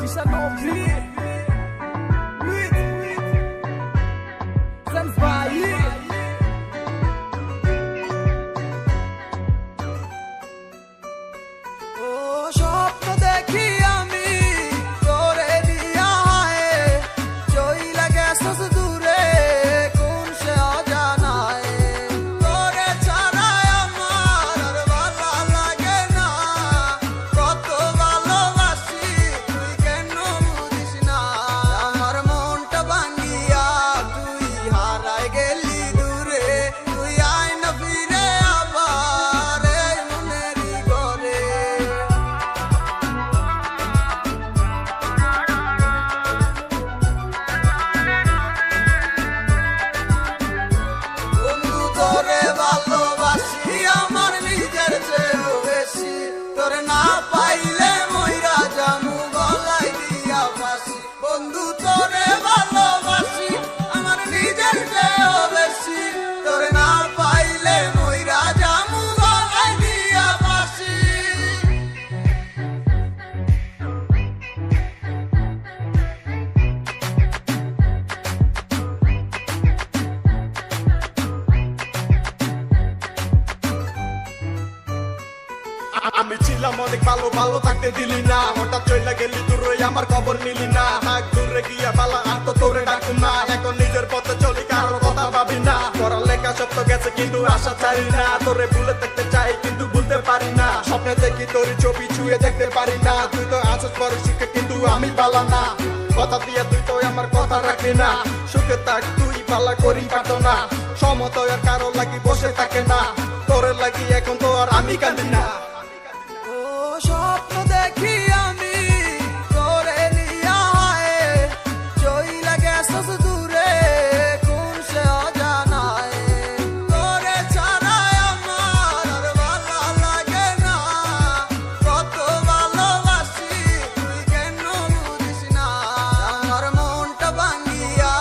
Isha Novi Zanzibar স্বপ্ন দেখি আমি তোরে দিয়া হায় চইলা গেছস দূরে কোন সে অজানায় তোরে ছাড়াই আমার আর ভালো লাগে না কত ভালোবাসি তুই কেন বুঝিস না আমার মনটা ভাঙিয়া তুই হারাই গেলি দূরে তুই আয় না ফিরে আবার এই মনেরই ঘরে তোরে ভালোবাসি আমার নিজের চেয়েও বেশি তোরে না পাইলে মইরা জামু গলায় দিয়া ফাঁসি বন্ধু তোরে ভালোবাসি আমার নিজের চেয়েও বেশি তোরে না পাইলে মইরা জামু গলায় দিয়া ফাঁসি আমি ছিলাম অনেক ভালো ভালো থাকতে দিলি না হঠাৎ চলে গেলি দূরে আমার খবর নিলি না হাক দূরে গিয়া পালা আর তো তোরে ডাকুম না এখন নিজের পথে চলি কারোর কথা ভাবি না পড়ালেখা সব তো গেছে কিন্তু আশা চাই না তোরে ভুলে দেখতে চাই কিন্তু ভুলতে পারি না স্বপ্নে দেখি তোর ছবি ছুঁয়ে দেখতে পারি না তুই তো আসস পরে সুখে কিন্তু আমি পালা না কথা দিয়ে তুই তো আমার কথা রাখবি না সুখে থাক তুই পালা করি পারতো না সমতয় আর কারো লাগি বসে থাকে না তোরে লাগি এখন তো আর আমি কাঁদি না স্বপ্ন দেখি আমি তোরে নিয়া হায় চইলা গেছস দূরে কোন সে অজানায় তোরে ছাড়াই আমার আর ভালো লাগে না কত ভালোবাসি তুই কেন বুঝিস না আমার মনটা ভাঙিয়া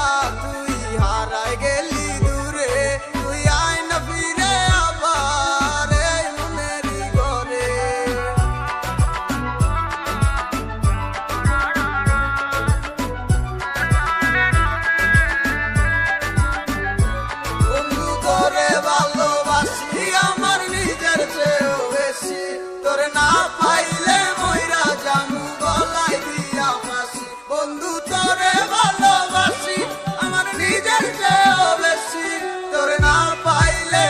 তুই হারাই গেলি দূরে তুই আয় না ফিরে আবার এই মনেরই ঘরে বন্ধু তোরে ভালোবাসি আমার নিজের চেয়েও বেশি তোরে না পাইলে মইরা জামু গলায় দিয়া ফাঁসি বন্ধু তোরে ভালোবাসি আমার নিজের চেয়েও বেশি তোরে না পাইলে